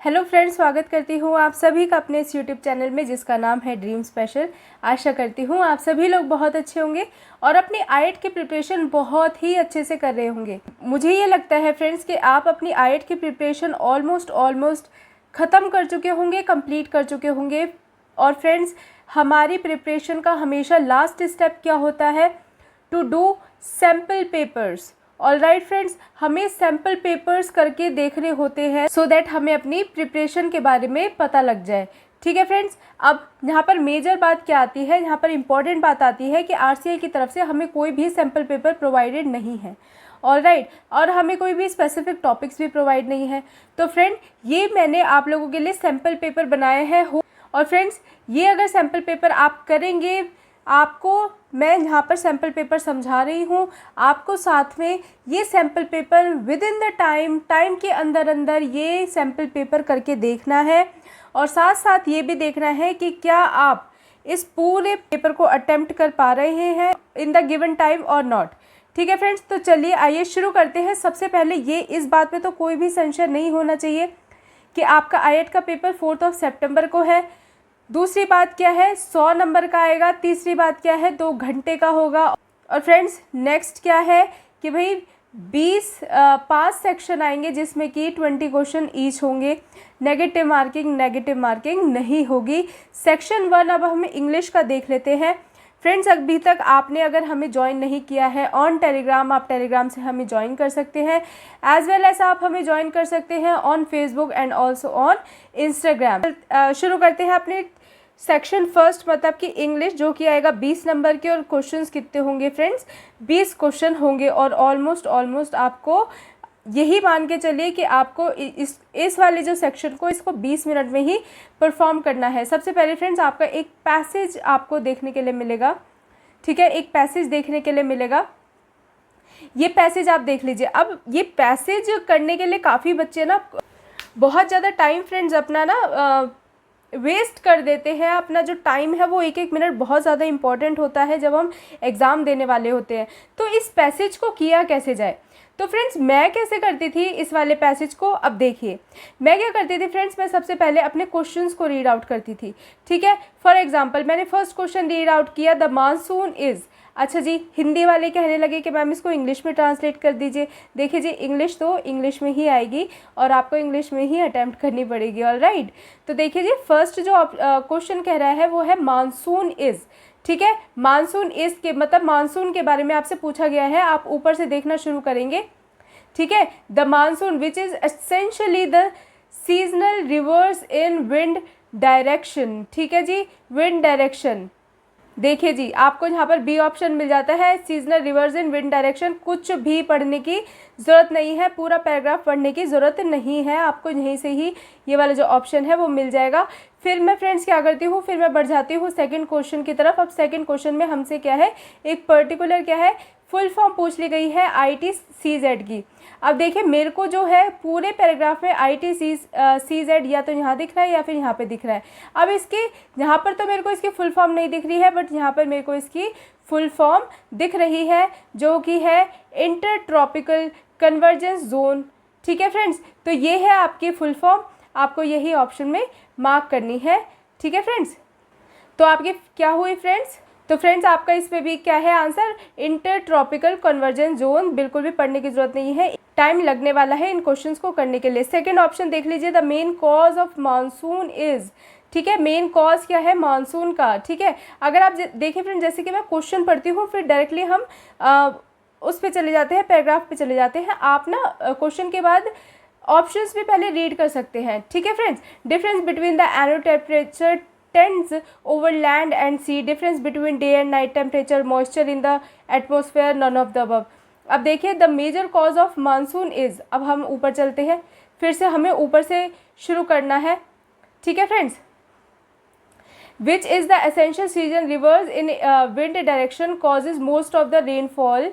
Hello friends, स्वागत करती हूँ आप सभी का अपने इस यूट्यूब चैनल में जिसका नाम है ड्रीम स्पेशल। आशा करती हूँ आप सभी लोग बहुत अच्छे होंगे और अपनी आईएलटीएस की प्रिपरेशन बहुत ही अच्छे से कर रहे होंगे। मुझे ये लगता है फ्रेंड्स कि आप अपनी आईएलटीएस की प्रिपरेशन ऑलमोस्ट ख़त्म कर चुके होंगे, कंप्लीट कर चुके होंगे। और फ्रेंड्स, हमारी प्रिपरेशन का हमेशा लास्ट स्टेप क्या होता है? To do sample papers. Alright friends, हमें सैम्पल पेपर्स करके देखने होते हैं सो दैट हमें अपनी प्रिपरेशन के बारे में पता लग जाए। ठीक है फ्रेंड्स, अब यहाँ पर मेजर बात क्या आती है, यहाँ पर इम्पॉर्टेंट बात आती है कि आरसीआई की तरफ से हमें कोई भी सैम्पल पेपर प्रोवाइडेड नहीं है। ऑलराइट, और हमें कोई भी स्पेसिफिक टॉपिक्स भी प्रोवाइड नहीं है। तो फ्रेंड, ये मैंने आप लोगों के लिए सैम्पल पेपर बनाए हैं। और फ्रेंड्स, ये अगर सैम्पल पेपर आप करेंगे, आपको मैं यहाँ पर सैम्पल पेपर समझा रही हूँ, आपको साथ में ये sample paper with in the time के अंदर ये सैम्पल पेपर करके देखना है। और साथ साथ ये भी देखना है कि क्या आप इस पूरे पेपर को अटेम्प्ट कर पा रहे हैं इन द गिवन टाइम और नॉट। ठीक है फ्रेंड्स, तो चलिए आइए शुरू करते हैं। सबसे पहले ये इस बात पे तो कोई भी संशय नहीं होना चाहिए कि आपका आईएलटीएस का पेपर 4 सितंबर को है। दूसरी बात क्या है, 100 नंबर का आएगा। तीसरी बात क्या है, 2 घंटे का होगा। और फ्रेंड्स, नेक्स्ट क्या है कि भाई 5 सेक्शन आएंगे जिसमें कि 20 क्वेश्चन ईच होंगे। नेगेटिव मार्किंग नहीं होगी। सेक्शन 1 अब हम इंग्लिश का देख लेते हैं। फ्रेंड्स, अभी तक आपने अगर हमें ज्वाइन नहीं किया है ऑन टेलीग्राम, आप टेलीग्राम से हमें ज्वाइन कर सकते हैं। एज वेल एज आप हमें ज्वाइन कर सकते हैं on Facebook and also on Instagram. शुरू करते हैं अपने सेक्शन फर्स्ट, मतलब कि इंग्लिश, जो कि आएगा 20 नंबर के। और क्वेश्चंस कितने होंगे फ्रेंड्स? 20 क्वेश्चन होंगे। और ऑलमोस्ट आपको यही मान के चलिए कि आपको इस वाले जो सेक्शन को इसको 20 मिनट में ही परफॉर्म करना है। सबसे पहले फ्रेंड्स, आपका एक पैसेज आपको देखने के लिए मिलेगा। ठीक है, एक पैसेज देखने के लिए मिलेगा। ये पैसेज आप देख लीजिए। अब ये पैसेज करने के लिए काफ़ी बच्चे ना बहुत ज़्यादा टाइम फ्रेंड्स अपना ना वेस्ट कर देते हैं। अपना जो टाइम है वो एक मिनट बहुत ज़्यादा इम्पॉर्टेंट होता है जब हम एग्ज़ाम देने वाले होते हैं। तो इस पैसेज को किया कैसे जाए? तो फ्रेंड्स, मैं कैसे करती थी इस वाले पैसेज को? अब देखिए, मैं क्या करती थी फ्रेंड्स, मैं सबसे पहले अपने क्वेश्चंस को रीड आउट करती थी। ठीक है, फॉर एग्जांपल मैंने फर्स्ट क्वेश्चन रीड आउट किया, द मानसून इज़। अच्छा जी, हिंदी वाले कहने लगे कि मैम इसको इंग्लिश में ट्रांसलेट कर दीजिए। देखिए जी, इंग्लिश तो इंग्लिश में ही आएगी और आपको इंग्लिश में ही अटैम्प्ट करनी पड़ेगी। ऑलराइट, तो देखिए जी, फर्स्ट जो क्वेश्चन कह रहा है वो है मानसून इज़। ठीक है, मानसून इज़ के मतलब मानसून के बारे में आपसे पूछा गया है। आप ऊपर से देखना शुरू करेंगे। ठीक है, the monsoon which is essentially the seasonal rivers in wind direction. ठीक है जी, विंड डायरेक्शन। देखिए जी, आपको यहाँ पर बी ऑप्शन मिल जाता है, seasonal rivers in wind direction. कुछ भी पढ़ने की ज़रूरत नहीं है, पूरा पैराग्राफ पढ़ने की ज़रूरत नहीं है, आपको यहीं से ही ये वाला जो ऑप्शन है वो मिल जाएगा। फिर मैं फ्रेंड्स क्या करती हूँ, फिर मैं बढ़ जाती हूँ सेकंड क्वेश्चन की तरफ। अब सेकंड क्वेश्चन में हमसे क्या है, एक पर्टिकुलर क्या है, फुल फॉर्म पूछ ली गई है ITCZ की। अब देखिए, मेरे को जो है पूरे पैराग्राफ में ITCZ या तो यहाँ दिख रहा है या फिर यहाँ पे दिख रहा है। अब इसके यहाँ पर तो मेरे को इसकी फुल फॉर्म नहीं दिख रही है, बट यहाँ पर मेरे को इसकी फुल फॉर्म दिख रही है, जो कि है इंटर ट्रॉपिकल कन्वर्जेंस जोन। ठीक है फ्रेंड्स, तो ये है आपकी फुल फॉर्म, आपको यही ऑप्शन में मार्क करनी है। ठीक है फ्रेंड्स, तो आपकी क्या हुई फ्रेंड्स? तो फ्रेंड्स, आपका इसमें भी क्या है answer, inter tropical convergence zone. बिल्कुल भी पढ़ने की जरूरत नहीं है, टाइम लगने वाला है इन क्वेश्चंस को करने के लिए। सेकंड ऑप्शन देख लीजिए, the main cause of monsoon is. ठीक है, मेन कॉज क्या है मानसून का। ठीक है, अगर आप देखिए फ्रेंड, जैसे कि मैं क्वेश्चन पढ़ती हूँ फिर डायरेक्टली हम उस पर चले जाते हैं, पैराग्राफ पे चले जाते हैं। आप ना क्वेश्चन के बाद ऑप्शंस भी पहले रीड कर सकते हैं। ठीक है friends, difference between the annual temperature tends over land and sea, difference between day and night temperature, moisture in the atmosphere, none of the above। अब देखिए, the major cause of monsoon is. अब हम ऊपर चलते हैं, फिर से हमें ऊपर से शुरू करना है। ठीक है friends, which is the essential season reverse in wind direction causes most of the rainfall.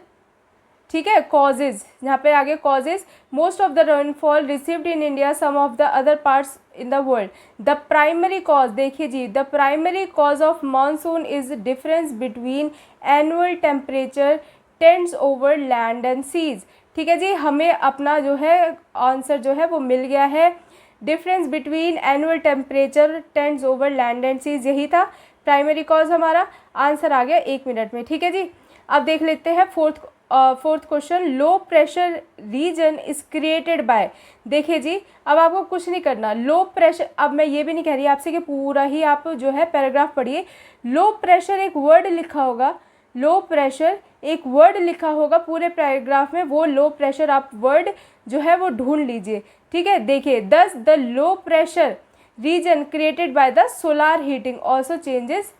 ठीक है, कॉजेज, यहाँ पे आगे causes most of the rainfall received in India, some of the other parts in the world. The primary cause, देखिए जी, the primary cause of monsoon is difference between annual temperature tends over land and seas. ठीक है जी, हमें अपना जो है answer जो है वो मिल गया है। Difference between annual temperature tends over land and seas, यही था प्राइमरी कॉज हमारा। आंसर आ गया 1 मिनट में, ठीक है जी। अब देख लेते हैं fourth question, low pressure region is created by. देखिए जी, अब आपको कुछ नहीं करना, लो प्रेशर, अब मैं ये भी नहीं कह रही आपसे कि पूरा ही आप जो है पैराग्राफ पढ़िए। लो प्रेशर एक वर्ड लिखा होगा, लो प्रेशर एक वर्ड लिखा होगा पूरे पैराग्राफ में, वो लो प्रेशर आप वर्ड जो है वो ढूंढ लीजिए, ठीक है। देखिए, दस the low pressure region created by the solar heating also changes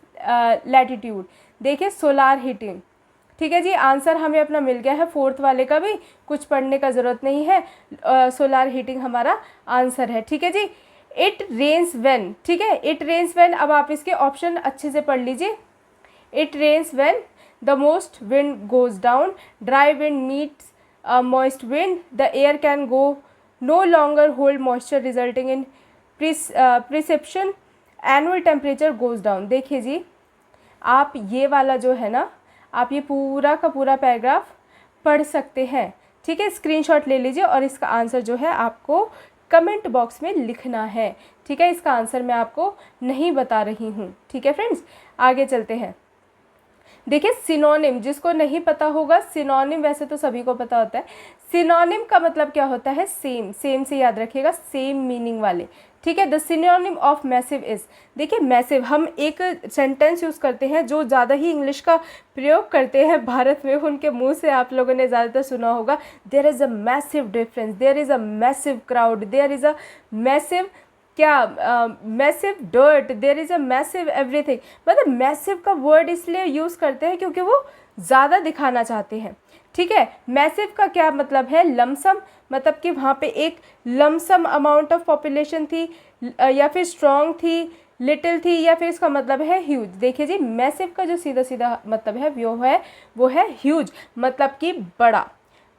latitude. देखिए सोलार हीटिंग, ठीक है जी। आंसर हमें अपना मिल गया है, फोर्थ वाले का भी कुछ पढ़ने का ज़रूरत नहीं है, सोलार हीटिंग हमारा आंसर है, ठीक है जी। इट रेन्स व्हेन, ठीक है, इट रेन्स व्हेन, अब आप इसके ऑप्शन अच्छे से पढ़ लीजिए। It rains when the most wind goes down, dry wind meets moist wind, the air can go no longer hold moisture resulting in precipitation, annual temperature goes down. देखिए जी, आप ये वाला जो है ना, आप ये पूरा का पूरा पैराग्राफ पढ़ सकते हैं, ठीक है। स्क्रीनशॉट ले लीजिए और इसका आंसर जो है आपको कमेंट बॉक्स में लिखना है, ठीक है। इसका आंसर मैं आपको नहीं बता रही हूँ, ठीक है फ्रेंड्स। आगे चलते हैं। देखिए सिनोनिम, जिसको नहीं पता होगा, सिनोनिम वैसे तो सभी को पता होता है। सिनोनिम का मतलब क्या होता है, सेम, सेम से याद रखिएगा, सेम मीनिंग वाले, ठीक है। The synonym of massive is, देखिए मैसिव, हम एक सेंटेंस यूज़ करते हैं, जो ज़्यादा ही इंग्लिश का प्रयोग करते हैं भारत में, उनके मुंह से आप लोगों ने ज़्यादातर सुना होगा, there is a massive difference, there is a massive crowd, there is a massive क्या, massive dirt, there is a massive everything. मतलब मैसिव का वर्ड इसलिए यूज़ करते हैं क्योंकि वो ज़्यादा दिखाना चाहते हैं, ठीक है। मैसिव का क्या मतलब है, लमसम, मतलब कि वहाँ पे एक लमसम अमाउंट ऑफ पॉपुलेशन थी, या फिर स्ट्रॉन्ग थी, लिटिल थी, या फिर इसका मतलब है ह्यूज। देखिए जी, मैसिव का जो सीधा सीधा मतलब है वो है ह्यूज, मतलब कि बड़ा।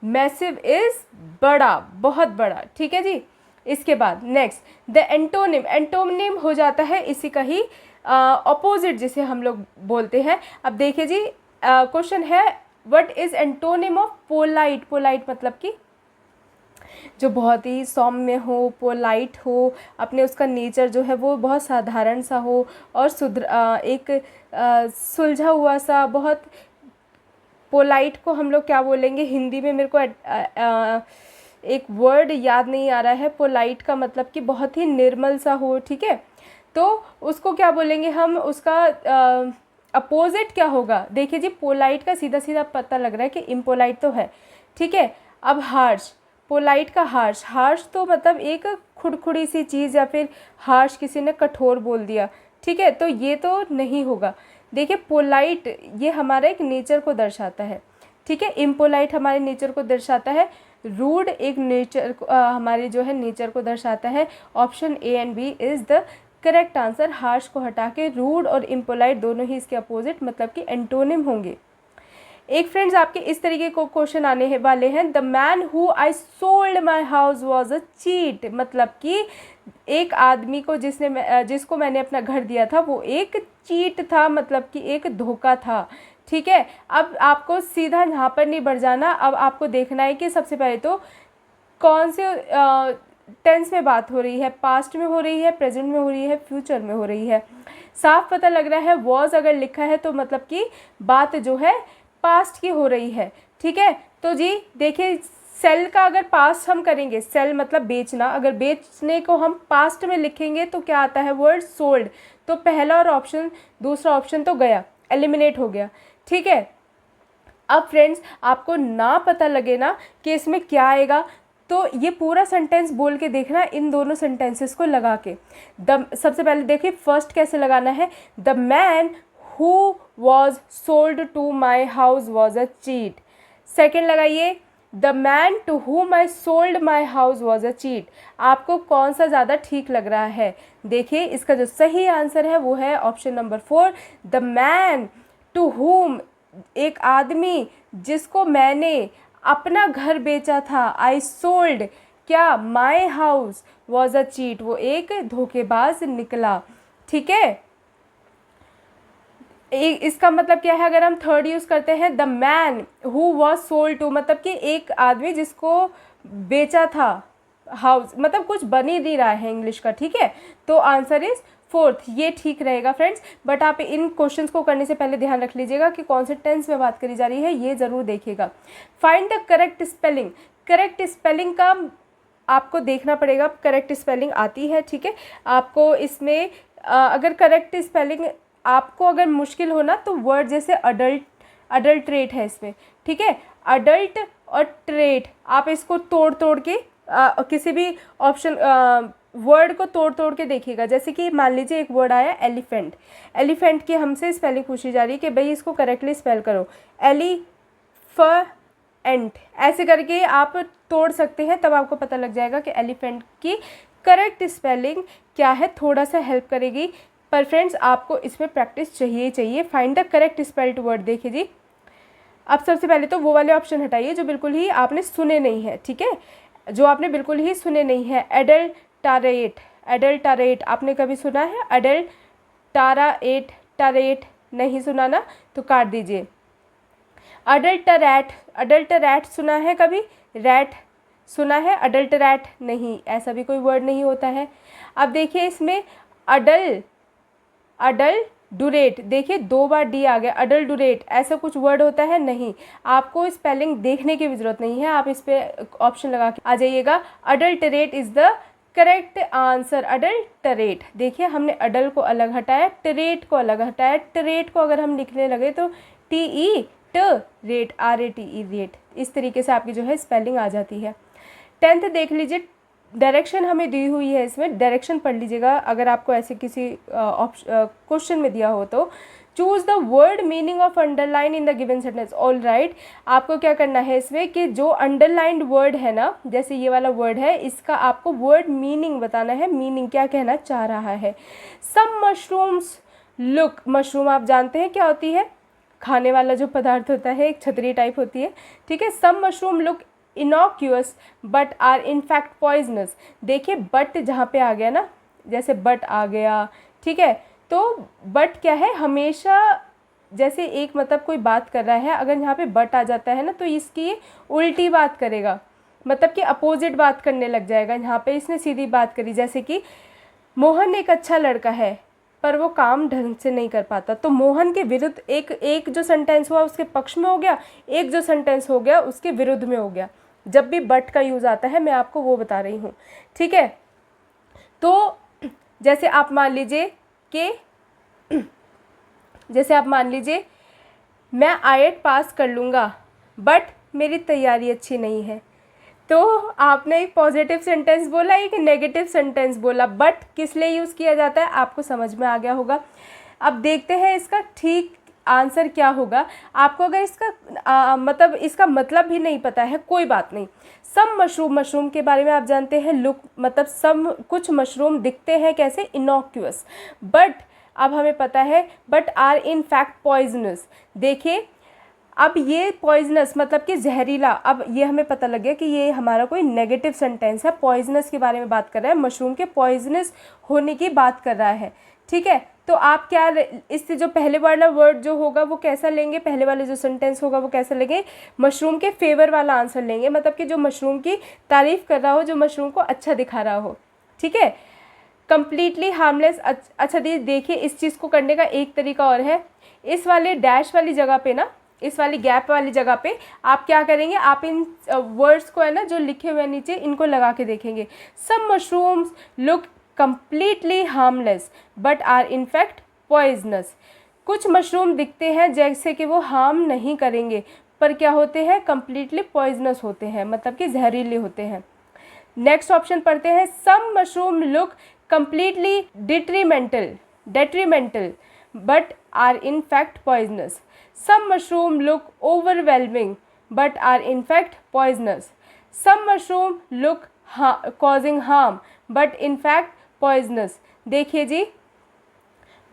मैसिव इज़ बड़ा, बहुत बड़ा, ठीक है जी। इसके बाद नेक्स्ट, द एंटोनिम, एंटोनिम हो जाता है इसी का ही ऑपोजिट, जिसे हम लोग बोलते हैं। अब देखिए जी, क्वेश्चन है, what is antonym of polite. Polite मतलब कि जो बहुत ही सौम्य हो, पोलाइट हो, अपने उसका नेचर जो है वो बहुत साधारण सा हो, और एक सुलझा हुआ सा, बहुत। पोलाइट को हम लोग क्या बोलेंगे हिंदी में, मेरे को एक वर्ड याद नहीं आ रहा है। पोलाइट का मतलब कि बहुत ही निर्मल सा हो, ठीक है। तो उसको क्या बोलेंगे हम, उसका अपोजिट क्या होगा। देखिए जी, पोलाइट का सीधा सीधा पता लग रहा है कि इम्पोलाइट तो है, ठीक है। अब हार्श, पोलाइट का हार्श, हार्श तो मतलब एक खुड़खुड़ी सी चीज़, या फिर हार्श किसी ने कठोर बोल दिया, ठीक है, तो ये तो नहीं होगा। देखिए पोलाइट ये हमारा एक नेचर को दर्शाता है, ठीक है। इम्पोलाइट हमारे नेचर को दर्शाता है, रूड एक नेचर हमारे जो है नेचर को दर्शाता है। Option A and B is the correct answer. Harsh को हटा के रूड और इम्पोलाइट दोनों ही इसके अपोजिट मतलब कि एंटोनिम होंगे। एक फ्रेंड्स आपके इस तरीके को क्वेश्चन आने वाले हैं, the man who I sold my house was a cheat, मतलब कि एक आदमी को जिसको मैंने अपना घर दिया था वो एक चीट था, मतलब कि एक धोखा था, ठीक है। अब आपको सीधा यहाँ पर नहीं बढ़ जाना, अब आपको देखना है कि सबसे पहले तो कौन से टेंस में बात हो रही है, पास्ट में हो रही है, प्रेजेंट में हो रही है, फ्यूचर में हो रही है। साफ पता लग रहा है, वॉज अगर लिखा है तो मतलब कि बात जो है पास्ट की हो रही है, ठीक है। तो जी देखिए, सेल का अगर पास्ट हम करेंगे, सेल मतलब बेचना, अगर बेचने को हम पास्ट में लिखेंगे तो क्या आता है वर्ड सोल्ड, तो पहला और ऑप्शन दूसरा ऑप्शन तो गया, एलिमिनेट हो गया, ठीक है। अब फ्रेंड्स आपको ना पता लगे ना कि इसमें क्या आएगा, तो ये पूरा सेंटेंस बोल के देखना, इन दोनों सेंटेंसेस को लगा के। सबसे पहले देखिए फर्स्ट कैसे लगाना है, the man who was sold to my house was a cheat. Second लगाइए, the man to whom I sold my house was a cheat. आपको कौन सा ज़्यादा ठीक लग रहा है। देखिए इसका जो सही आंसर है वो है option number 4, the man to whom, एक आदमी जिसको मैंने अपना घर बेचा था, आई सोल्ड क्या, माई हाउस वॉज अ चीट, वो एक धोखेबाज निकला, ठीक है। इसका मतलब क्या है, अगर हम थर्ड यूज़ करते हैं, the man who was sold to, मतलब कि एक आदमी जिसको बेचा था, हाउस, मतलब कुछ बन ही नहीं रहा है इंग्लिश का, ठीक है। तो आंसर इज फोर्थ, ये ठीक रहेगा फ्रेंड्स। बट आप इन क्वेश्चंस को करने से पहले ध्यान रख लीजिएगा कि कौन से टेंस में बात करी जा रही है, ये ज़रूर देखिएगा। Find the correct spelling, correct spelling का आपको देखना पड़ेगा, करेक्ट स्पेलिंग आती है, ठीक है। आपको इसमें अगर करेक्ट स्पेलिंग आपको अगर मुश्किल हो ना, तो वर्ड जैसे अडल्ट्रेट है इसमें, ठीक है। अडल्ट और ट्रेट, आप इसको तोड़ तोड़ के किसी भी ऑप्शन वर्ड को तोड़ तोड़ के देखिएगा। जैसे कि मान लीजिए एक वर्ड आया एलिफेंट, एलिफेंट की हमसे स्पेलिंग पूछी जा रही है कि भाई इसको करेक्टली स्पेल करो, एलिफेंट, ऐसे करके आप तोड़ सकते हैं, तब आपको पता लग जाएगा कि एलिफेंट की करेक्ट स्पेलिंग क्या है, थोड़ा सा हेल्प करेगी। पर फ्रेंड्स आपको इसमें प्रैक्टिस चाहिए। Find the correct spelled word, देखिए जी। अब सबसे पहले तो वो वाले ऑप्शन हटाइए जो बिल्कुल ही आपने सुने नहीं है, ठीक है, जो आपने बिल्कुल ही सुने नहीं है। एडल्टरेट, एडल्टरेट आपने कभी सुना है? एडल्टरेट, टरेट नहीं सुना ना, तो काट दीजिए। अडल्टरैट, अडल्टरैट सुना है कभी? रैट सुना है? अडल्टरैट नहीं, ऐसा भी कोई वर्ड नहीं होता है। अब देखिए इसमें अडल्टुरेट, देखिए 2 बार डी आ गया। अडल्टुरेट ऐसा कुछ वर्ड होता है? नहीं। आपको स्पेलिंग देखने की भी ज़रूरत नहीं है, आप इस पर ऑप्शन लगा के आ जाइएगा। Adulterate is the correct answer, adulterate. देखिए हमने अडल को अलग हटाया, टरेट को अलग हटाया। टरेट को अगर हम लिखने लगे तो TE रेट, RATE रेट, इस तरीके से आपकी जो है स्पेलिंग आ जाती है। 10th देख लीजिए, डायरेक्शन हमें दी हुई है, इसमें डायरेक्शन पढ़ लीजिएगा अगर आपको ऐसे किसी क्वेश्चन में दिया हो तो। Choose the word meaning of underline in the given sentence. All right, आपको क्या करना है इसमें कि जो अंडरलाइंड वर्ड है ना, जैसे ये वाला वर्ड है, इसका आपको वर्ड मीनिंग बताना है। मीनिंग क्या कहना चाह रहा है। सम मशरूम्स लुक, मशरूम आप जानते हैं क्या होती है? खाने वाला जो पदार्थ होता है, एक छतरी टाइप होती है, ठीक है। Some mushroom look innocuous but are in fact poisonous. देखिए बट जहाँ पे आ गया ना, जैसे बट आ गया, ठीक है, तो बट क्या है, हमेशा जैसे एक मतलब कोई बात कर रहा है, अगर यहाँ पे बट आ जाता है ना, तो इसकी उल्टी बात करेगा, मतलब कि अपोजिट बात करने लग जाएगा। यहाँ पे इसने सीधी बात करी, जैसे कि मोहन एक अच्छा लड़का है पर वो काम ढंग से नहीं कर पाता, तो मोहन के विरुद्ध एक जो सेंटेंस हुआ उसके पक्ष में हो गया, एक जो सेंटेंस हो गया उसके विरुद्ध में हो गया। जब भी बट का यूज़ आता है मैं आपको वो बता रही हूँ, ठीक है। तो जैसे आप मान लीजिए मैं IELTS पास कर लूँगा बट मेरी तैयारी अच्छी नहीं है, तो आपने एक पॉजिटिव सेंटेंस बोला, एक नेगेटिव सेंटेंस बोला। बट किस लिए यूज़ किया जाता है आपको समझ में आ गया होगा। अब देखते हैं इसका ठीक आंसर क्या होगा। आपको अगर इसका इसका मतलब भी नहीं पता है, कोई बात नहीं। सम मशरूम, मशरूम के बारे में आप जानते हैं। लुक मतलब सम, कुछ मशरूम दिखते हैं कैसे, इनॉक्यूअस। बट अब हमें पता है but are in fact poisonous. देखिए अब ये पॉइजनस मतलब कि जहरीला, अब ये हमें पता लग गया कि ये हमारा कोई नेगेटिव सेंटेंस है। पॉइजनस के बारे में बात कर रहा है, मशरूम के पॉइजनस होने की बात कर रहा है, ठीक है। तो आप क्या इससे जो पहले वाला वर्ड जो होगा वो कैसा लेंगे, पहले वाले जो सेंटेंस होगा वो कैसा लेंगे, मशरूम के फेवर वाला आंसर लेंगे, मतलब कि जो मशरूम की तारीफ़ कर रहा हो, जो मशरूम को अच्छा दिखा रहा हो, ठीक है। Completely harmless. अच्छा देखिए इस चीज़ को करने का एक तरीका और है। इस वाले डैश वाली जगह पे ना, इस वाली गैप वाली जगह पे आप क्या करेंगे, आप इन वर्ड्स को है ना जो लिखे हुए हैं नीचे, इनको लगा के देखेंगे। Some mushrooms look completely harmless but are in fact poisonous. कुछ मशरूम दिखते हैं जैसे कि वो हार्म नहीं करेंगे, पर क्या होते हैं, कम्प्लीटली पॉइजनस होते हैं, मतलब कि जहरीले होते हैं। नेक्स्ट ऑप्शन पढ़ते हैं। Some mushroom look completely detrimental but are in fact poisonous. Some mushroom look overwhelming but are in fact poisonous. Some mushroom look causing harm but in fact poisonous. देखिए जी,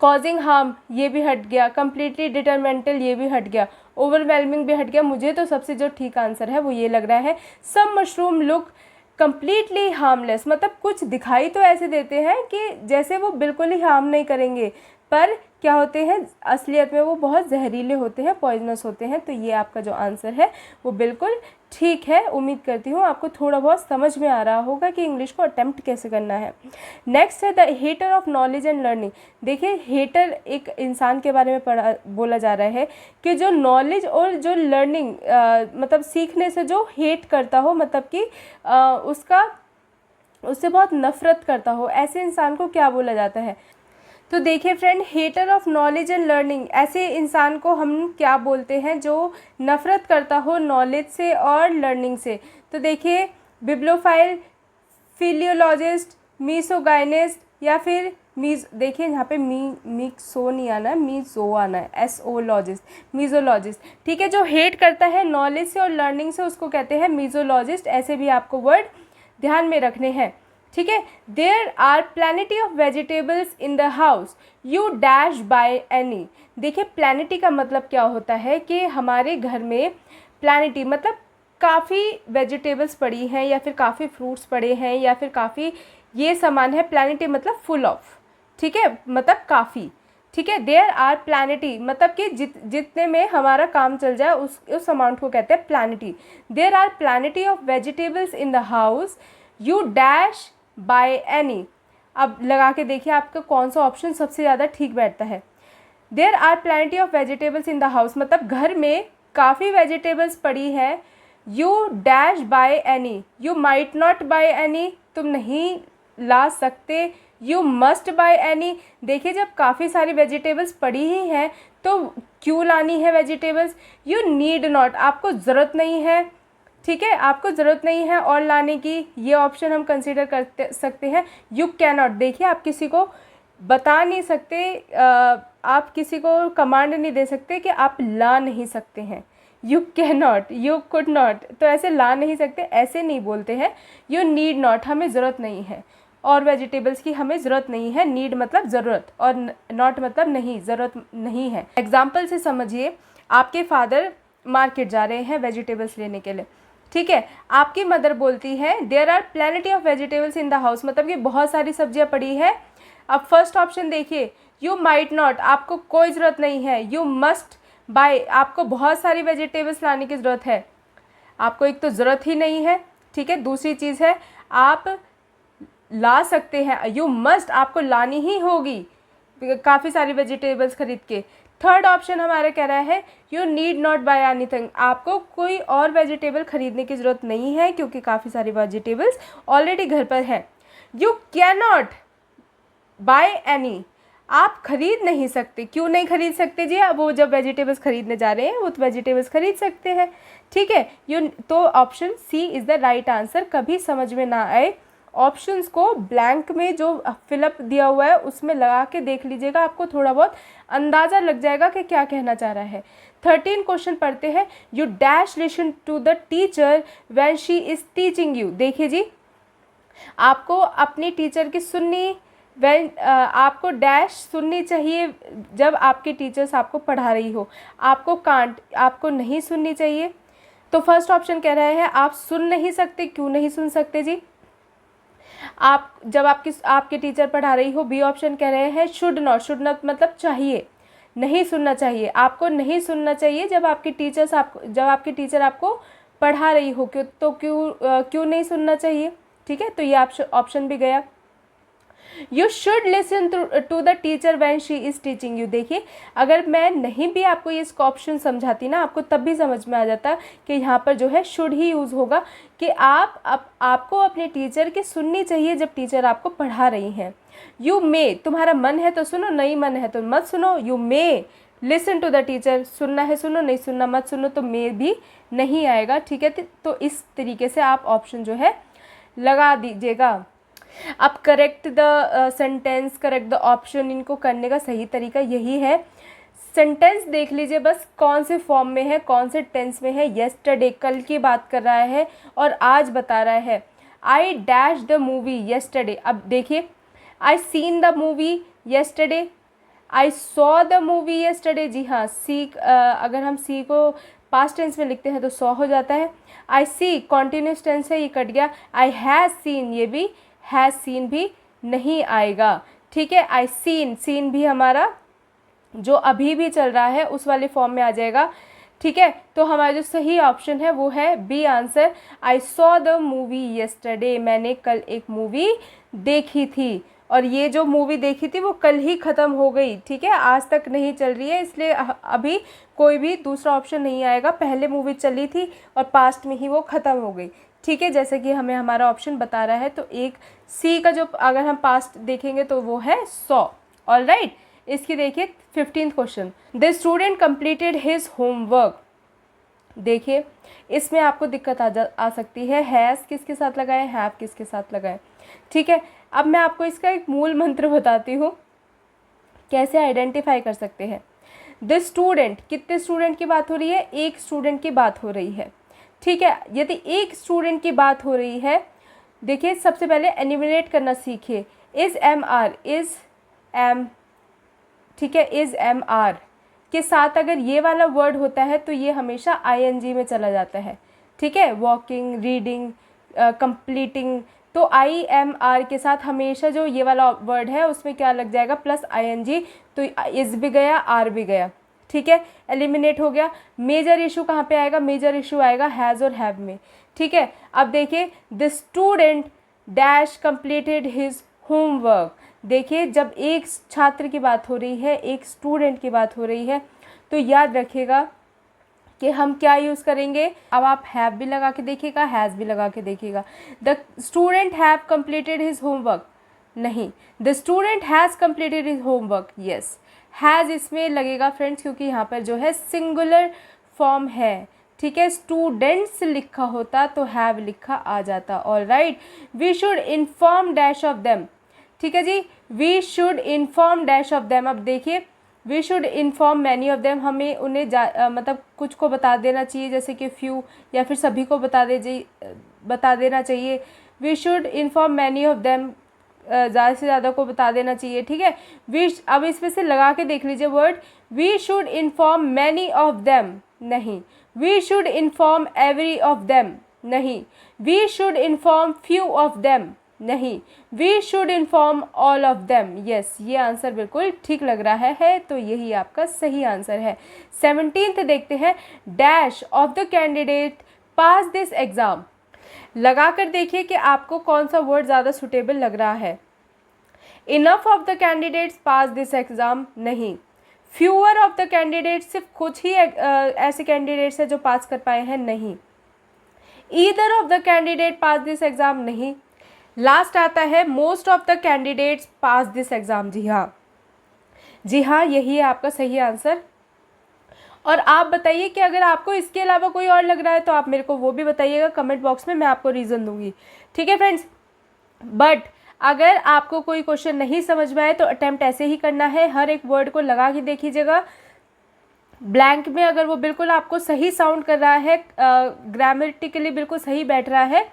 causing harm ये भी हट गया, completely detrimental ये भी हट गया, overwhelming भी हट गया। मुझे तो सबसे जो ठीक आंसर है वो ये लग रहा है, some mushroom look completely harmless, मतलब कुछ दिखाई तो ऐसे देते हैं कि जैसे वो बिल्कुल ही हार्म नहीं करेंगे, पर क्या होते हैं, असलियत में वो बहुत जहरीले होते हैं, पॉइजनस होते हैं। तो ये आपका जो आंसर है वो बिल्कुल ठीक है, उम्मीद करती हूँ आपको थोड़ा बहुत समझ में आ रहा होगा कि इंग्लिश को अटेम्प्ट कैसे करना है। नेक्स्ट है the hater of knowledge and learning. देखिए, हेटर एक इंसान के बारे में बोला जा रहा है कि जो नॉलेज और जो लर्निंग मतलब सीखने से जो हेट करता हो, मतलब कि उससे बहुत नफ़रत करता हो, ऐसे इंसान को क्या बोला जाता है? तो देखिए friend, hater of knowledge and learning, ऐसे इंसान को हम क्या बोलते हैं जो नफ़रत करता हो नॉलेज से और लर्निंग से? तो देखिए, बिब्लोफाइल, फिलियोलॉजिस्ट, मीसोगाइनिस्ट या फिर देखिए यहाँ पे मीक्सो नहीं आना है, मीजो आना है, एसओलॉजिस्ट, मीजोलॉजिस्ट। ठीक है, जो हेट करता है नॉलेज से और लर्निंग से उसको कहते हैं मीजोलॉजिस्ट। ऐसे भी आपको वर्ड ध्यान में रखने हैं। ठीक है, there are plenty of vegetables in the house, you dash buy any. देखिए, प्लैनिटी का मतलब क्या होता है कि हमारे घर में प्लैनिटी मतलब काफ़ी वेजिटेबल्स पड़ी हैं या फिर काफ़ी फ्रूट्स पड़े हैं या फिर काफ़ी ये सामान है। प्लैनिटी मतलब फुल ऑफ, ठीक है, मतलब काफ़ी। ठीक है, देयर आर प्लैनिटी मतलब कि जितने में हमारा काम चल जाए उस अमाउंट को कहते हैं plenty. There are plenty of vegetables in the house, you dash buy any. अब लगा के देखिए आपका कौन सा ऑप्शन सबसे ज़्यादा ठीक बैठता है। There are plenty of vegetables in the house मतलब घर में काफ़ी वेजिटेबल्स पड़ी है। You dash buy any, you might not buy any, तुम नहीं ला सकते। यू मस्ट बाय एनी, देखिए जब काफ़ी सारी वेजिटेबल्स पड़ी ही हैं तो क्यों लानी है वेजिटेबल्स। यू नीड नॉट, आपको ज़रूरत नहीं है। ठीक है, आपको ज़रूरत नहीं है और लाने की, ये ऑप्शन हम कंसीडर कर सकते हैं। यू कैन नॉट, देखिए आप किसी को बता नहीं सकते, आप किसी को कमांड नहीं दे सकते कि आप ला नहीं सकते हैं। You can not, you could not, तो ऐसे ला नहीं सकते, ऐसे नहीं बोलते हैं। यू नीड नॉट, हमें ज़रूरत नहीं है और वेजिटेबल्स की हमें ज़रूरत नहीं है। नीड मतलब ज़रूरत और नॉट मतलब नहीं, ज़रूरत नहीं है। एग्जाम्पल से समझिए, आपके फादर मार्केट जा रहे हैं वेजिटेबल्स लेने के लिए। ठीक है, आपकी मदर बोलती है there are plenty of vegetables in the house मतलब कि बहुत सारी सब्जियां पड़ी है। अब फर्स्ट ऑप्शन देखिए, यू माइट नॉट, आपको कोई ज़रूरत नहीं है। यू मस्ट बाय, आपको बहुत सारी वेजिटेबल्स लाने की ज़रूरत है। आपको एक तो ज़रूरत ही नहीं है। ठीक है, दूसरी चीज़ है आप ला सकते हैं। यू मस्ट, आपको लानी ही होगी काफ़ी सारी वेजिटेबल्स खरीद के। थर्ड ऑप्शन हमारा कह रहा है you need not buy anything, आपको कोई और वेजिटेबल खरीदने की ज़रूरत नहीं है क्योंकि काफ़ी सारी वेजिटेबल्स ऑलरेडी घर पर है। You can not buy any, आप खरीद नहीं सकते। क्यों नहीं खरीद सकते जी? अब वो जब वेजिटेबल्स खरीदने जा रहे हैं वो तो वेजिटेबल्स खरीद सकते हैं। ठीक है, तो option C is the right answer. कभी समझ में ना आए, ऑप्शंस को ब्लैंक में जो फिलअप दिया हुआ है उसमें लगा के देख लीजिएगा, आपको थोड़ा बहुत अंदाज़ा लग जाएगा कि क्या कहना चाह रहा है। 13 क्वेश्चन पढ़ते हैं। You dash listen to the teacher when she is teaching you. देखिए जी, आपको अपनी टीचर की सुननी, आपको डैश सुननी चाहिए जब आपके टीचर्स आपको पढ़ा रही हो। आपको कांट, आपको नहीं सुननी चाहिए। तो फर्स्ट ऑप्शन कह रहे हैं आप सुन नहीं सकते। क्यों नहीं सुन सकते जी? आप जब आपके टीचर पढ़ा रही हो। बी ऑप्शन कह रहे हैं शुड नॉट मतलब चाहिए, नहीं सुनना चाहिए। आपको नहीं सुनना चाहिए जब आपके टीचर आपको पढ़ा रही हो। क्यों नहीं सुनना चाहिए? ठीक है, तो ये ऑप्शन भी गया। You should listen to the teacher when she is teaching you. देखिए, अगर मैं नहीं भी आपको ये इसका ऑप्शन समझाती ना, आपको तब भी समझ में आ जाता कि यहाँ पर जो है शुड ही यूज़ होगा कि आपको अपने टीचर की सुननी चाहिए जब टीचर आपको पढ़ा रही हैं। यू मे, तुम्हारा मन है तो सुनो, नहीं मन है तो मत सुनो। You may listen to the teacher, सुनना है सुनो, नहीं सुनना मत सुनो, तो मे भी नहीं आएगा। ठीक है, तो इस तरीके से आप ऑप्शन जो है लगा दीजिएगा। अब correct the sentence, correct the option, इनको करने का सही तरीका यही है। सेंटेंस देख लीजिए बस कौन से फॉर्म में है, कौन से टेंस में है। येस्टरडे, कल की बात कर रहा है और आज बता रहा है। I dash the movie yesterday. अब देखिए, I seen the movie yesterday, I saw the movie yesterday. जी हाँ, सी अगर हम सी को पास्ट टेंस में लिखते हैं तो सॉ हो जाता है। आई सी कॉन्टिन्यूस टेंस है, ये कट गया। आई हैज़ सीन, ये भी हैज़ सीन भी नहीं आएगा। ठीक है, आई सीन भी हमारा जो अभी भी चल रहा है उस वाले फॉर्म में आ जाएगा। ठीक है, तो हमारा जो सही ऑप्शन है वो है B answer, I saw the movie yesterday, मैंने कल एक मूवी देखी थी और ये जो मूवी देखी थी वो कल ही ख़त्म हो गई। ठीक है, आज तक नहीं चल रही है, इसलिए अभी कोई भी दूसरा ऑप्शन नहीं आएगा। पहले मूवी चली थी और पास्ट में ही वो ख़त्म हो गई। ठीक है, जैसे कि हमें हमारा ऑप्शन बता रहा है, तो एक सी का जो अगर हम पास्ट देखेंगे तो वो है सॉ। ऑल राइट, इसकी देखिए 15th question, the student completed his homework. देखिए इसमें आपको दिक्कत आ सकती है, हैज़ किसके साथ लगाए, हैव किसके साथ लगाए। ठीक है, अब मैं आपको इसका एक मूल मंत्र बताती हूँ कैसे आइडेंटिफाई कर सकते हैं। द स्टूडेंट, कितने स्टूडेंट की बात हो रही है, एक स्टूडेंट की बात हो रही है। ठीक है, यदि एक स्टूडेंट की बात हो रही है, देखिए सबसे पहले एनिमिनेट करना सीखिए। Is am are, is am, ठीक है, इज एम आर के साथ अगर ये वाला वर्ड होता है तो ये हमेशा आईएनजी में चला जाता है। ठीक है, वॉकिंग, रीडिंग, कंप्लीटिंग, तो आई एम आर के साथ हमेशा जो ये वाला वर्ड है उसमें क्या लग जाएगा, प्लस आईएनजी, तो इज भी गया, आर भी गया। ठीक है, एलिमिनेट हो गया। मेजर इशू कहाँ पे आएगा, मेजर इशू आएगा हैज़ और हैव में। ठीक है, अब देखिए the student dash completed his homework. देखिए जब एक छात्र की बात हो रही है, एक स्टूडेंट की बात हो रही है, तो याद रखिएगा कि हम क्या यूज़ करेंगे। अब आप हैव भी लगा के देखिएगा, हैज़ भी लगा के देखिएगा। The student have completed his homework, नहीं, the student has completed his homework, yes. Has इसमें लगेगा फ्रेंड्स, क्योंकि यहाँ पर जो है सिंगुलर फॉर्म है। ठीक है, स्टूडेंट्स लिखा होता तो हैव लिखा आ जाता। All right, we should inform dash of them. ठीक है जी, we should inform dash of them. अब देखिए we should inform many of them, हमें उन्हें मतलब कुछ को बता देना चाहिए, जैसे कि फ्यू या फिर सभी को बता देना चाहिए। We should inform many of them, ज़्यादा से ज़्यादा को बता देना चाहिए। ठीक है, वी, अब इसमें से लगा के देख लीजिए word, we should inform many of them, नहीं, we should inform every of them, नहीं, we should inform few of them, नहीं, we should inform all of them. Yes, ये आंसर बिल्कुल ठीक लग रहा है, तो यही आपका सही आंसर है। 17th देखते हैं, dash of the candidate pass this exam. लगा कर देखिए कि आपको कौन सा वर्ड ज़्यादा सुटेबल लग रहा है। Enough of the candidates pass this exam, नहीं। फ्यूअर ऑफ द कैंडिडेट्स, सिर्फ कुछ ही ऐसे कैंडिडेट्स हैं जो पास कर पाए हैं, नहीं। Either of the candidate pass this exam, नहीं। लास्ट आता है most of the candidates pass this exam, जी हाँ, जी हाँ, यही है आपका सही आंसर। और आप बताइए कि अगर आपको इसके अलावा कोई और लग रहा है तो आप मेरे को वो भी बताइएगा कमेंट बॉक्स में, मैं आपको रीज़न दूंगी। ठीक है फ्रेंड्स, बट अगर आपको कोई क्वेश्चन नहीं समझ में आए तो अटेम्प्ट ऐसे ही करना है, हर एक वर्ड को लगा के देखिएगा। ब्लैंक में अगर वो बिल्कुल आपको सही साउंड कर रहा है, ग्रामेटिकली बिल्कुल सही बैठ रहा है,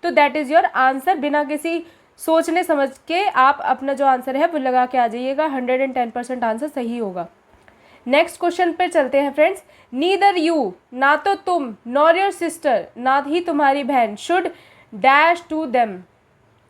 तो दैट इज़ योर आंसर। बिना किसी सोचने समझ के आप अपना जो आंसर है वो लगा के आ जाइएगा, 110% आंसर सही होगा। नेक्स्ट क्वेश्चन पर चलते हैं फ्रेंड्स। नीदर यू, ना तो तुम, नॉर योर सिस्टर, ना ही तुम्हारी बहन, शुड डैश टू देम।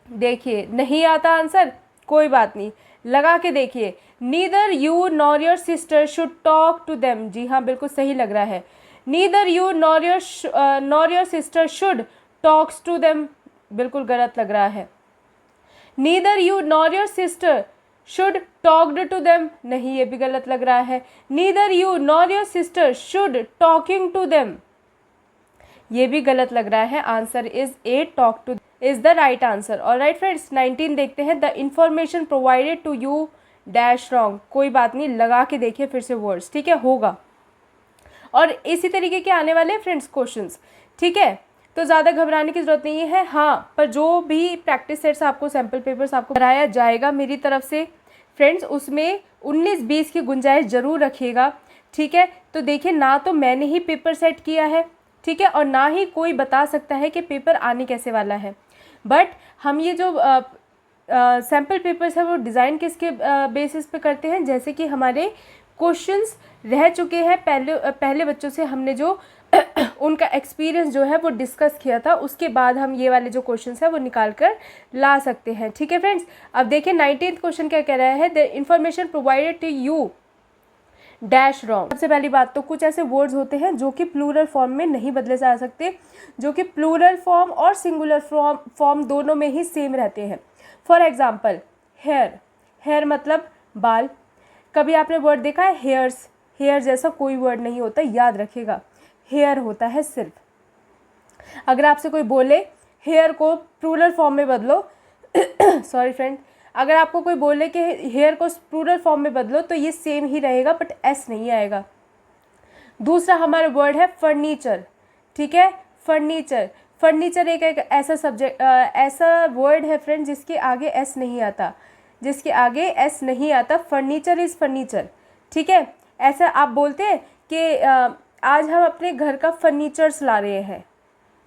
देखिए नहीं आता आंसर, कोई बात नहीं, लगा के देखिए। Neither you nor your sister should talk to them, जी हाँ बिल्कुल सही लग रहा है। Neither you nor your sister should talks to them, बिल्कुल गलत लग रहा है। Neither you nor your sister should talked to them, नहीं, ये भी गलत लग रहा है। Neither you nor your sister should talking to them, ये भी गलत लग रहा है। Answer is A, talk two is the right answer. Alright friends, 19 देखते हैं। The information provided to you dash wrong, कोई बात नहीं, लगा के देखिए फिर से वर्ड्स, ठीक है, होगा। और इसी तरीके के आने वाले फ्रेंड्स क्वेश्चंस, ठीक है, तो ज़्यादा घबराने की ज़रूरत नहीं है। हाँ, पर जो भी प्रैक्टिस सेट्स आपको, सैम्पल पेपर्स आपको कराया जाएगा मेरी तरफ से फ्रेंड्स, उसमें 19-20 की गुंजाइश ज़रूर रखिएगा। ठीक है, तो देखिए ना तो मैंने ही पेपर सेट किया है, ठीक है, और ना ही कोई बता सकता है कि पेपर आने कैसे वाला है। बट हम ये जो सैम्पल पेपर्स है वो डिज़ाइन किसके बेसिस पे करते हैं, जैसे कि हमारे क्वेश्चंस रह चुके हैं पहले बच्चों से हमने जो उनका एक्सपीरियंस जो है वो डिस्कस किया था, उसके बाद हम ये वाले जो क्वेश्चंस है वो निकाल कर ला सकते हैं। ठीक है फ्रेंड्स, अब देखिए 19th क्वेश्चन क्या कह रहा है। The information provided to you dash wrong. सबसे पहली बात तो कुछ ऐसे वर्ड्स होते हैं जो कि प्लूरल फॉर्म में नहीं बदले जा सकते, जो कि प्लूरल फॉर्म और सिंगुलर फॉर्म दोनों में ही सेम रहते हैं। फॉर एग्जाम्पल हेयर, हेयर मतलब बाल। कभी आपने वर्ड देखा है हेयर्स? हेयर जैसा कोई वर्ड नहीं होता, याद रखिएगा, हेयर होता है सिर्फ। अगर आपसे कोई बोले हेयर को प्लूरल फॉर्म में बदलो सॉरी फ्रेंड, अगर आपको कोई बोले कि हेयर को प्लूरल फॉर्म में बदलो तो ये सेम ही रहेगा, बट एस नहीं आएगा। दूसरा हमारा वर्ड है फर्नीचर, ठीक है, फर्नीचर। फर्नीचर एक ऐसा सब्जेक्ट ऐसा वर्ड है फ्रेंड जिसके आगे एस नहीं आता, जिसके आगे एस नहीं आता। फर्नीचर इज़ फर्नीचर, ठीक है। ऐसा आप बोलते हैं कि आज हम अपने घर का फर्नीचर्स ला रहे हैं,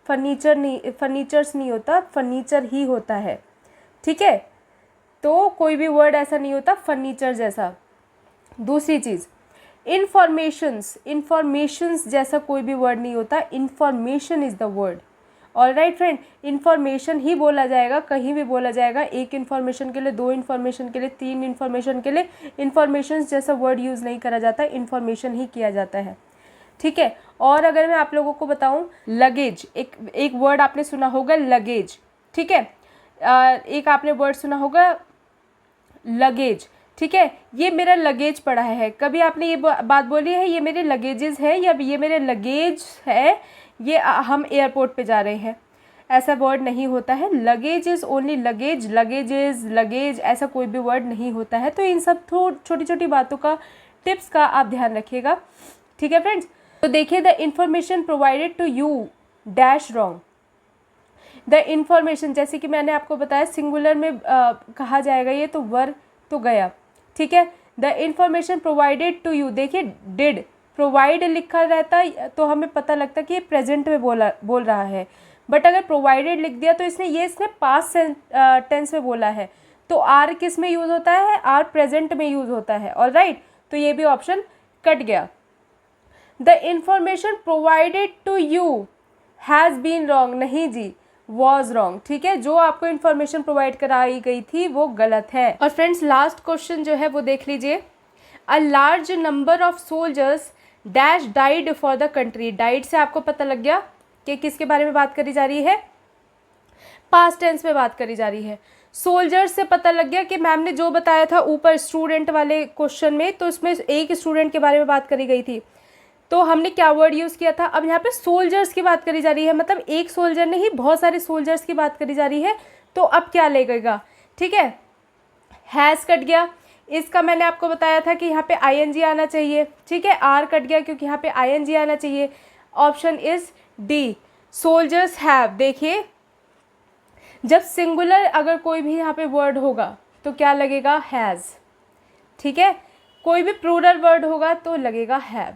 फर्नीचर नहीं, फर्नीचर्स नहीं होता, फर्नीचर ही होता है, ठीक है। तो कोई भी वर्ड ऐसा नहीं होता फर्नीचर जैसा। दूसरी चीज़ इन्फॉर्मेशंस, इन्फॉर्मेशंस जैसा कोई भी वर्ड नहीं होता, information is the word. All right friend, information ही बोला जाएगा, कहीं भी बोला जाएगा, एक इन्फॉर्मेशन के लिए, दो इन्फॉर्मेशन के लिए, तीन इन्फॉर्मेशन के लिए इन्फॉर्मेशन जैसा वर्ड यूज़ नहीं करा जाता, इन्फॉर्मेशन ही किया जाता है, ठीक है। और अगर मैं आप लोगों को बताऊं लगेज, एक वर्ड आपने सुना होगा लगेज, ठीक है। एक आपने वर्ड सुना होगा लगेज, ठीक है। ये मेरा लगेज पड़ा है। कभी आपने ये बात बोली है ये मेरे लगेजेस है या ये मेरे लगेज है, ये हम एयरपोर्ट पे जा रहे हैं, ऐसा वर्ड नहीं होता है। Luggage is only luggage, luggages, luggage, ऐसा कोई भी वर्ड नहीं होता है। तो इन सब छोटी छोटी बातों का, टिप्स का आप ध्यान रखिएगा, ठीक है फ्रेंड्स। तो देखिए the information provided to you dash wrong. The information, जैसे कि मैंने आपको बताया सिंगुलर में कहा जाएगा ये, तो वर तो गया, ठीक है। The information provided to you, देखिए डिड, प्रोवाइड लिखा रहता तो हमें पता लगता कि ये प्रेजेंट में बोल रहा है, बट अगर प्रोवाइडेड लिख दिया तो इसने पास्ट टेंस में बोला है। तो आर किस में यूज़ होता है? आर प्रेजेंट में यूज़ होता है, ऑल राइट। तो ये भी ऑप्शन कट गया। The information provided to you has been wrong, नहीं जी, वॉज रॉन्ग, ठीक है। जो आपको इन्फॉर्मेशन प्रोवाइड कराई गई थी वो गलत है। और फ्रेंड्स लास्ट क्वेश्चन जो है वो देख लीजिए। A large number of soldiers dash died for the country. Died से आपको पता लग गया कि किसके बारे में बात करी जा रही है, पास्ट टेंस में बात करी जा रही है। सोल्जर्स से पता लग गया कि मैम ने जो बताया था ऊपर स्टूडेंट वाले क्वेश्चन में, तो उसमें एक स्टूडेंट के बारे में बात करी गई थी, तो हमने क्या वर्ड यूज़ किया था। अब यहाँ पे सोल्जर्स की बात करी जा रही है, मतलब एक सोल्जर नहीं, बहुत सारे सोल्जर्स की बात करी जा रही है। तो अब क्या लगेगा, ठीक है, हैज़ कट गया। इसका मैंने आपको बताया था कि यहाँ पे आईएनजी आना चाहिए, ठीक है। आर कट गया क्योंकि यहाँ पे आईएनजी आना चाहिए। Option is D, soldiers have. देखिए जब सिंगुलर अगर कोई भी यहाँ पे वर्ड होगा तो क्या लगेगा, हैज़, ठीक है। कोई भी प्लूरल वर्ड होगा तो लगेगा हैव।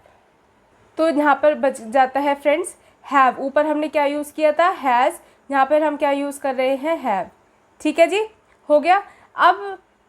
तो यहाँ पर बच जाता है फ्रेंड्स हैव। ऊपर हमने क्या यूज़ किया था, हैज़, यहाँ पर हम क्या यूज़ कर रहे हैं, हैव, ठीक है जी, हो गया।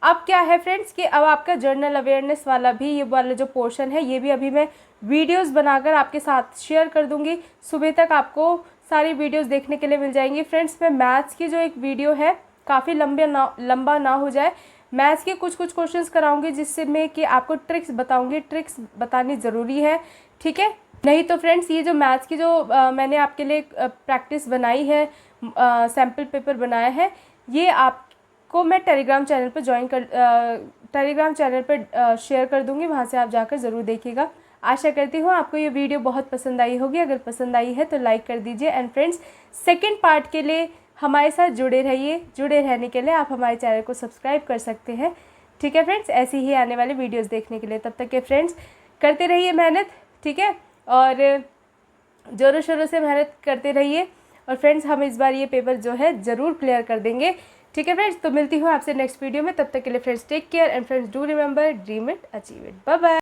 अब क्या है फ्रेंड्स कि अब आपका जर्नल अवेयरनेस वाला भी, ये वाला जो पोर्शन है, ये भी अभी मैं वीडियोस बनाकर आपके साथ शेयर कर दूंगी। सुबह तक आपको सारी वीडियोस देखने के लिए मिल जाएंगी फ्रेंड्स। मैं मैथ्स की जो एक वीडियो है, काफ़ी लंबा ना हो जाए, मैथ्स के कुछ क्वेश्चंस कराऊंगी जिससे मैं कि आपको ट्रिक्स बताऊंगी। ट्रिक्स बतानी ज़रूरी है, ठीक है। नहीं तो फ्रेंड्स ये जो मैथ्स की जो मैंने आपके लिए प्रैक्टिस बनाई है, सैम्पल पेपर बनाया है, ये आपको मैं टेलीग्राम चैनल पर टेलीग्राम चैनल पर शेयर कर दूंगी, वहाँ से आप जाकर ज़रूर देखिएगा। आशा करती हूँ आपको ये वीडियो बहुत पसंद आई होगी। अगर पसंद आई है तो लाइक कर दीजिए। एंड फ्रेंड्स सेकंड पार्ट के लिए हमारे साथ जुड़े रहिए। जुड़े रहने के लिए आप हमारे चैनल को सब्सक्राइब कर सकते हैं, ठीक है फ्रेंड्स, ऐसी ही आने वाले वीडियोस देखने के लिए। तब तक के फ्रेंड्स करते रहिए मेहनत, ठीक है, और ज़ोरों शोरों से मेहनत करते रहिए। और फ्रेंड्स हम इस बार ये पेपर जो है ज़रूर क्लियर कर देंगे, ठीक है फ्रेंड्स। तो मिलती हूँ आपसे नेक्स्ट वीडियो में, तब तक के लिए friends take care and friends do remember dream it, achieve it, bye bye.